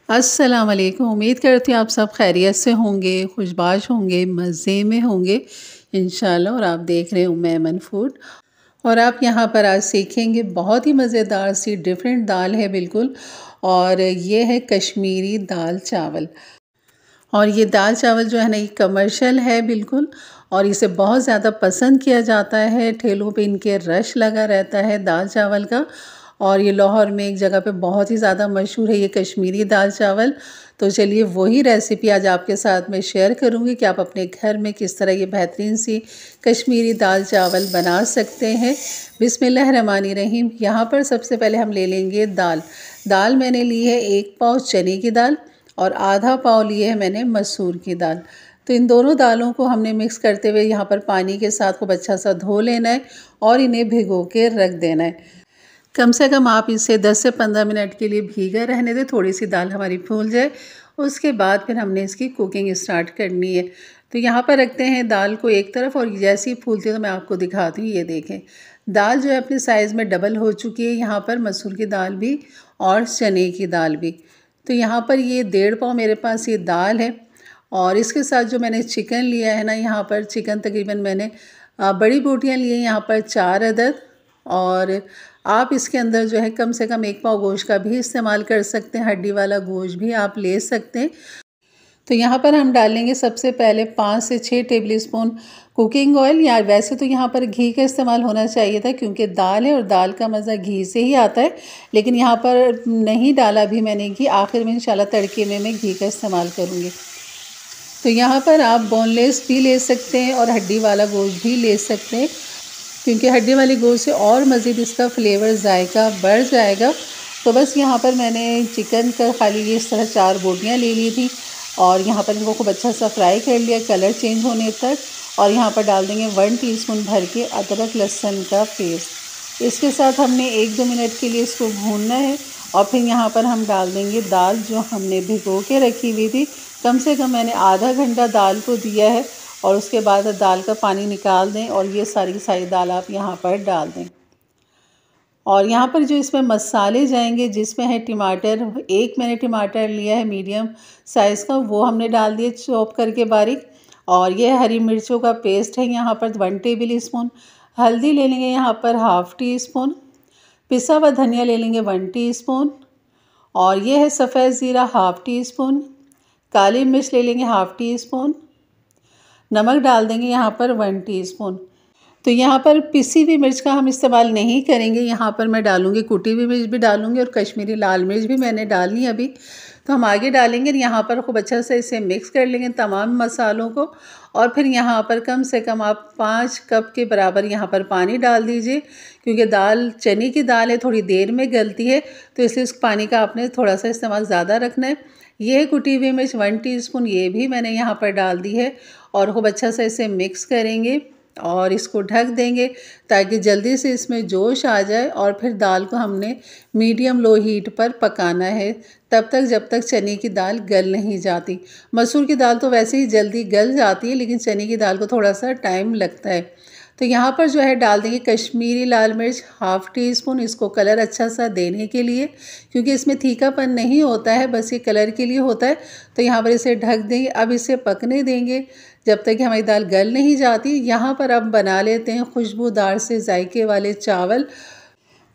अस्सलाम वालेकुम। उम्मीद करती हूँ आप सब खैरियत से होंगे, खुशबाश होंगे, मज़े में होंगे इंशाल्लाह। और आप देख रहे हो मेमन फूड और आप यहाँ पर आज सीखेंगे बहुत ही मज़ेदार सी डिफरेंट दाल है बिल्कुल। और ये है कश्मीरी दाल चावल। और ये दाल चावल जो है ना, ये कमर्शियल है बिल्कुल। और इसे बहुत ज़्यादा पसंद किया जाता है, ठेलों पे इनके रश लगा रहता है दाल चावल का। और ये लाहौर में एक जगह पे बहुत ही ज़्यादा मशहूर है ये कश्मीरी दाल चावल। तो चलिए वही रेसिपी आज आपके साथ मैं शेयर करूँगी कि आप अपने घर में किस तरह ये बेहतरीन सी कश्मीरी दाल चावल बना सकते हैं। बिस्मिल्लाहिर्रहमानिर्रहीम। यहाँ पर सबसे पहले हम ले लेंगे दाल मैंने ली है 1 पाव चने की दाल और आधा पाव लिए है मैंने मसूर की दाल। तो इन दोनों दालों को हमने मिक्स करते हुए यहाँ पर पानी के साथ खूब अच्छा सा धो लेना है और इन्हें भिगो के रख देना है। कम से कम आप इसे 10 से 15 मिनट के लिए भीगा रहने दें, थोड़ी सी दाल हमारी फूल जाए। उसके बाद फिर हमने इसकी कुकिंग स्टार्ट करनी है। तो यहाँ पर रखते हैं दाल को एक तरफ और जैसी फूलती है तो मैं आपको दिखाती हूँ। ये देखें, दाल जो है अपने साइज़ में डबल हो चुकी है। यहाँ पर मसूर की दाल भी और चने की दाल भी। तो यहाँ पर ये 1.5 पाव मेरे पास ये दाल है। और इसके साथ जो मैंने चिकन लिया है ना, यहाँ पर चिकन तकरीबन मैंने बड़ी बोटियाँ ली हैं यहाँ पर 4 अदद। और आप इसके अंदर जो है कम से कम 1 पाव गोश्त का भी इस्तेमाल कर सकते हैं, हड्डी वाला गोश्त भी आप ले सकते हैं। तो यहाँ पर हम डालेंगे सबसे पहले 5 से 6 टेबल स्पून कुकिंग ऑयल। या वैसे तो यहाँ पर घी का इस्तेमाल होना चाहिए था क्योंकि दाल है और दाल का मज़ा घी से ही आता है, लेकिन यहाँ पर नहीं डाला भी मैंने घी। आखिर में इंशाल्लाह तड़के में मैं घी का इस्तेमाल करूँगी। तो यहाँ पर आप बोनलेस भी ले सकते हैं और हड्डी वाला गोश्त भी ले सकते हैं, क्योंकि हड्डी वाली गोश्त से और मज़ीद इसका फ्लेवर जायका बढ़ जाएगा। तो बस यहाँ पर मैंने चिकन का खाली ये इस तरह 4 बोटियाँ ले ली थी और यहाँ पर इनको खूब अच्छा सा फ्राई कर लिया कलर चेंज होने तक। और यहाँ पर डाल देंगे 1 टीस्पून भर के अदरक लहसुन का पेस्ट। इसके साथ हमने 1-2 मिनट के लिए इसको भूनना है। और फिर यहाँ पर हम डाल देंगे दाल जो हमने भिगो के रखी हुई थी। कम से कम मैंने आधा घंटा दाल को दिया है। और उसके बाद दाल का पानी निकाल दें और ये सारी की सारी दाल आप यहाँ पर डाल दें। और यहाँ पर जो इसमें मसाले जाएंगे, जिसमें है टमाटर, एक मैंने टमाटर लिया है मीडियम साइज़ का, वो हमने डाल दिए चॉप करके बारीक। और ये हरी मिर्चों का पेस्ट है यहाँ पर 1 टेबल स्पून। हल्दी ले लेंगे यहाँ पर ½ टीस्पून। पिसा हुआ धनिया ले लेंगे 1 टीस्पून। और ये है सफ़ेद ज़ीरा ½ टीस्पून। काली मिर्च ले लेंगे ½ टीस्पून। नमक डाल देंगे यहाँ पर 1 टीस्पून। तो यहाँ पर पिसी हुई मिर्च का हम इस्तेमाल नहीं करेंगे, यहाँ पर मैं डालूँगी कुटी हुई मिर्च भी डालूँगी और कश्मीरी लाल मिर्च भी मैंने डालनी है अभी। तो हम आगे डालेंगे। यहाँ पर खूब अच्छा से इसे मिक्स कर लेंगे तमाम मसालों को। और फिर यहाँ पर कम से कम आप 5 कप के बराबर यहाँ पर पानी डाल दीजिए, क्योंकि दाल चने की दाल है, थोड़ी देर में गलती है, तो इसलिए उस पानी का आपने थोड़ा सा इस्तेमाल ज़्यादा रखना है। ये कुटी हुई मिर्च 1 टीस्पून ये भी मैंने यहाँ पर डाल दी है। और खूब अच्छा से इसे मिक्स करेंगे और इसको ढक देंगे ताकि जल्दी से इसमें जोश आ जाए। और फिर दाल को हमने मीडियम लो हीट पर पकाना है तब तक जब तक चने की दाल गल नहीं जाती। मसूर की दाल तो वैसे ही जल्दी गल जाती है, लेकिन चने की दाल को थोड़ा सा टाइम लगता है। तो यहाँ पर जो है डाल देंगे कश्मीरी लाल मिर्च ½ टीस्पून, इसको कलर अच्छा सा देने के लिए, क्योंकि इसमें तीखापन नहीं होता है, बस ये कलर के लिए होता है। तो यहाँ पर इसे ढक देंगे। अब इसे पकने देंगे जब तक कि हमारी दाल गल नहीं जाती। यहाँ पर अब बना लेते हैं खुशबूदार से जायके वाले चावल।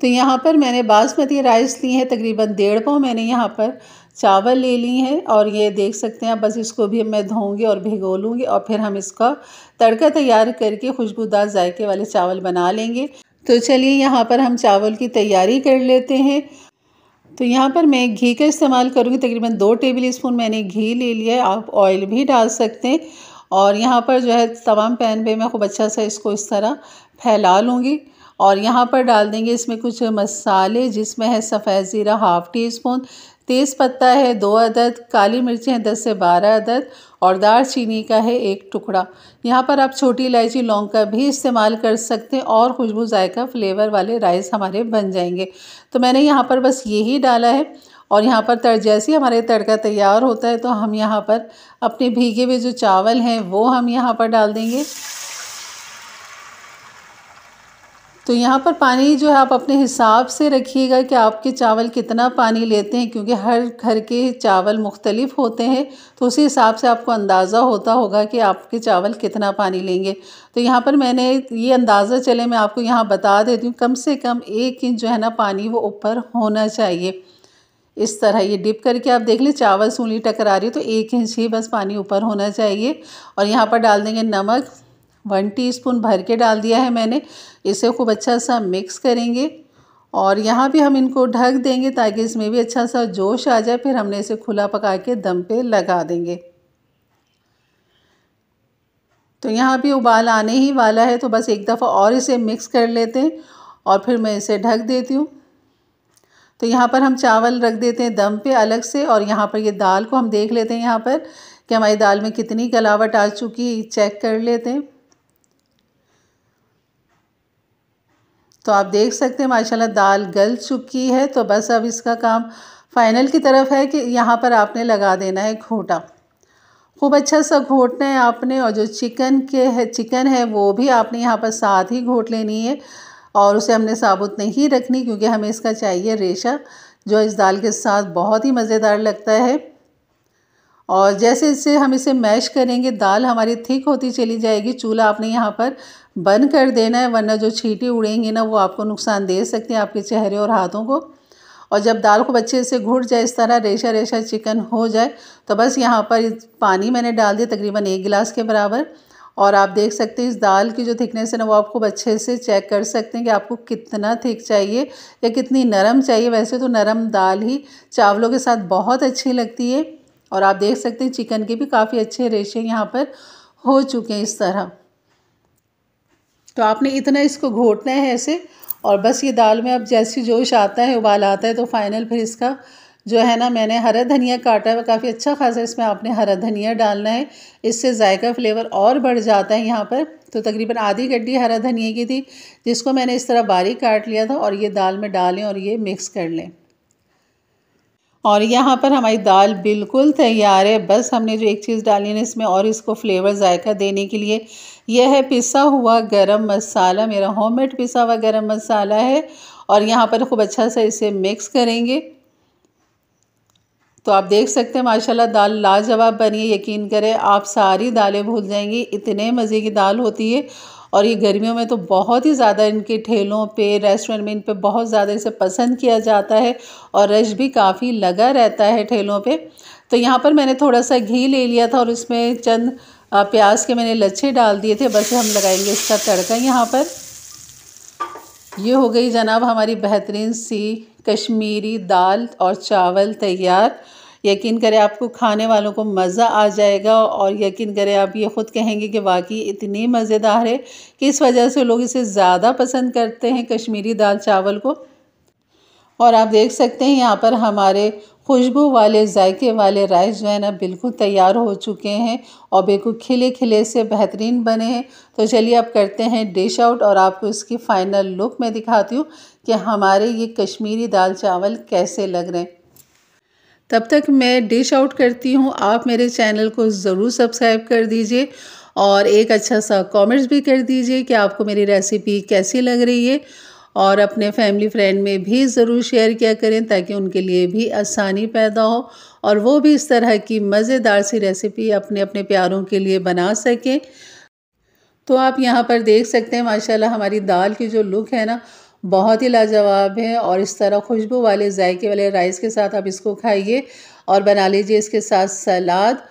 तो यहाँ पर मैंने बासमती राइस ली है, तकरीबन 1.5 पाव मैंने यहाँ पर चावल ले ली हैं। और ये देख सकते हैं, बस इसको भी मैं धोऊंगी और भिगो लूँगी और फिर हम इसका तड़का तैयार करके खुशबूदार जायके वाले चावल बना लेंगे। तो चलिए यहाँ पर हम चावल की तैयारी कर लेते हैं। तो यहाँ पर मैं घी का इस्तेमाल करूँगी, तकरीबन 2 टेबल स्पून मैंने घी ले लिया है, आप ऑयल भी डाल सकते हैं। और यहाँ पर जो है तमाम पैन पे मैं खूब अच्छा सा इसको इस तरह फैला लूँगी। और यहाँ पर डाल देंगे इसमें कुछ मसाले, जिसमें है सफ़ेद ज़ीरा ½ टीस्पून, तेज़ पत्ता है 2 अदद, काली मिर्चें हैं 10 से 12 अदद और दालचीनी का है 1 टुकड़ा। यहाँ पर आप छोटी इलायची लौंग का भी इस्तेमाल कर सकते हैं और खुशबू जायका फ्लेवर वाले राइस हमारे बन जाएंगे। तो मैंने यहाँ पर बस यही डाला है। और यहाँ पर जैसे ही हमारे तड़का तैयार होता है तो हम यहाँ पर अपने भीगे हुए जो चावल हैं वो हम यहाँ पर डाल देंगे। तो यहाँ पर पानी जो है आप अपने हिसाब से रखिएगा कि आपके चावल कितना पानी लेते हैं, क्योंकि हर घर के चावल मुख्तलिफ होते हैं, तो उसी हिसाब से आपको अंदाज़ा होता होगा कि आपके चावल कितना पानी लेंगे। तो यहाँ पर मैंने ये अंदाज़ा चले मैं आपको यहाँ बता देती हूँ, कम से कम 1 इंच जो है ना पानी वो ऊपर होना चाहिए। इस तरह ये डिप करके आप देख लें, चावल से उंगली टकरा रही है तो 1 इंच ही बस पानी ऊपर होना चाहिए। और यहाँ पर डाल देंगे नमक, 1 टीस्पून भर के डाल दिया है मैंने। इसे खूब अच्छा सा मिक्स करेंगे और यहाँ भी हम इनको ढक देंगे ताकि इसमें भी अच्छा सा जोश आ जाए। फिर हमने इसे खुला पका के दम पे लगा देंगे। तो यहाँ भी उबाल आने ही वाला है, तो बस एक दफ़ा और इसे मिक्स कर लेते हैं और फिर मैं इसे ढक देती हूँ। तो यहाँ पर हम चावल रख देते हैं दम पे अलग से, और यहाँ पर ये दाल को हम देख लेते हैं यहाँ पर कि हमारी दाल में कितनी गलावट आ चुकी, चेक कर लेते हैं। तो आप देख सकते हैं माशाल्लाह दाल गल चुकी है। तो बस अब इसका काम फाइनल की तरफ है कि यहाँ पर आपने लगा देना है घोटा। खूब अच्छा सा घोटना है आपने, और जो चिकन है वो भी आपने यहाँ पर साथ ही घोट लेनी है, और उसे हमने साबुत नहीं रखनी क्योंकि हमें इसका चाहिए रेशा, जो इस दाल के साथ बहुत ही मज़ेदार लगता है। और जैसे जैसे हम इसे मैश करेंगे दाल हमारी थिक होती चली जाएगी। चूल्हा आपने यहाँ पर बंद कर देना है, वरना जो छींटे उड़ेंगी ना वो आपको नुकसान दे सकते हैं, आपके चेहरे और हाथों को। और जब दाल को अच्छे से घुट जाए, इस तरह रेशा रेशा चिकन हो जाए, तो बस यहाँ पर पानी मैंने डाल दिया तकरीबन 1 गिलास के बराबर। और आप देख सकते हैं इस दाल की जो थिकनेस है ना वो आप खूब अच्छे से चेक कर सकते हैं कि आपको कितना थिक चाहिए या कितनी नरम चाहिए। वैसे तो नरम दाल ही चावलों के साथ बहुत अच्छी लगती है। और आप देख सकते हैं चिकन के भी काफ़ी अच्छे रेशे यहाँ पर हो चुके हैं इस तरह। तो आपने इतना इसको घोटना है ऐसे, और बस ये दाल में अब जैसे जोश आता है, उबाल आता है, तो फाइनल फिर इसका जो है ना मैंने हरा धनिया काटा है, काफ़ी अच्छा खासा इसमें आपने हरा धनिया डालना है। इससे जायका फ्लेवर और बढ़ जाता है यहाँ पर। तो तकरीबन आधी गड्डी हरा धनिया की थी, जिसको मैंने इस तरह बारीक काट लिया था, और ये दाल में डालें और ये मिक्स कर लें। और यहाँ पर हमारी दाल बिल्कुल तैयार है। बस हमने जो एक चीज़ डाली है इसमें और इसको फ्लेवर जायका देने के लिए, यह है पिसा हुआ गरम मसाला। मेरा होममेड पिसा हुआ गरम मसाला है, और यहाँ पर खूब अच्छा सा इसे मिक्स करेंगे। तो आप देख सकते हैं माशाल्लाह दाल लाजवाब बनी है। यकीन करें आप सारी दालें भूल जाएंगी, इतने मज़े की दाल होती है। और ये गर्मियों में तो बहुत ही ज़्यादा इनके ठेलों पे, रेस्टोरेंट में इन पे बहुत ज़्यादा इसे पसंद किया जाता है, और रश भी काफ़ी लगा रहता है ठेलों पे। तो यहाँ पर मैंने थोड़ा सा घी ले लिया था और इसमें चंद प्याज के मैंने लच्छे डाल दिए थे। बस हम लगाएंगे इसका तड़का। यहाँ पर ये हो गई जनाब हमारी बेहतरीन सी कश्मीरी दाल और चावल तैयार। यकीन करें आपको खाने वालों को मज़ा आ जाएगा, और यकीन करें आप ये ख़ुद कहेंगे कि वाकई इतनी मज़ेदार है कि इस वजह से लोग इसे ज़्यादा पसंद करते हैं कश्मीरी दाल चावल को। और आप देख सकते हैं यहाँ पर हमारे खुशबू वाले जायके वाले राइस जो है ना बिल्कुल तैयार हो चुके हैं, और बिल्कुल खिले खिले से बेहतरीन बने हैं। तो चलिए अब करते हैं डिश आउट, और आपको इसकी फ़ाइनल लुक मैं दिखाती हूँ कि हमारे ये कश्मीरी दाल चावल कैसे लग रहे हैं। तब तक मैं डिश आउट करती हूँ। आप मेरे चैनल को ज़रूर सब्सक्राइब कर दीजिए, और एक अच्छा सा कमेंट्स भी कर दीजिए कि आपको मेरी रेसिपी कैसी लग रही है। और अपने फैमिली फ्रेंड में भी ज़रूर शेयर किया करें ताकि उनके लिए भी आसानी पैदा हो, और वो भी इस तरह की मज़ेदार सी रेसिपी अपने अपने प्यारों के लिए बना सकें। तो आप यहाँ पर देख सकते हैं माशाल्लाह हमारी दाल की जो लुक है ना बहुत ही लाजवाब है, और इस तरह खुशबू वाले जायके वाले राइस के साथ आप इसको खाइए। और बना लीजिए इसके साथ सलाद,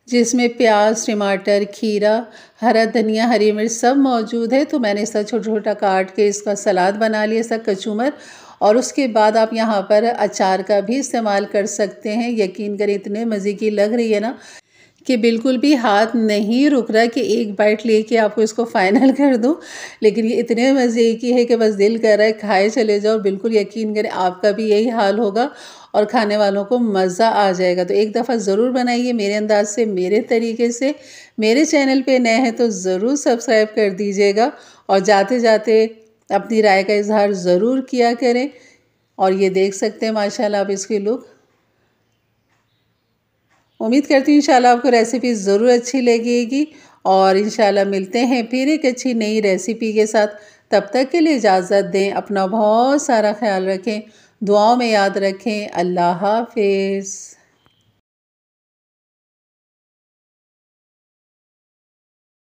जिसमें प्याज, टमाटर, खीरा, हरा धनिया, हरी मिर्च सब मौजूद है। तो मैंने इसका छोटा छोटा काट के इसका सलाद बना लिया, इसका कचूमर। और उसके बाद आप यहाँ पर अचार का भी इस्तेमाल कर सकते हैं। यकीन करें इतने मज़े की लग रही है ना कि बिल्कुल भी हाथ नहीं रुक रहा कि एक बाइट लेके आपको इसको फ़ाइनल कर दूं। लेकिन ये इतने मज़े की है कि बस दिल कर रहा है खाए चले जाओ। बिल्कुल यकीन करें आपका भी यही हाल होगा, और खाने वालों को मज़ा आ जाएगा। तो एक दफ़ा ज़रूर बनाइए मेरे अंदाज से, मेरे तरीके से। मेरे चैनल पे नए हैं तो ज़रूर सब्सक्राइब कर दीजिएगा, और जाते जाते अपनी राय का इजहार ज़रूर किया करें। और ये देख सकते हैं माशाल्लाह आप इसकी लुक। उम्मीद करती हूँ इंशाल्लाह आपको रेसिपी ज़रूर अच्छी लगेगी, और इंशाल्लाह मिलते हैं फिर एक अच्छी नई रेसिपी के साथ। तब तक के लिए इजाज़त दें। अपना बहुत सारा ख्याल रखें, दुआओं में याद रखें। अल्लाह हाफ़िज़।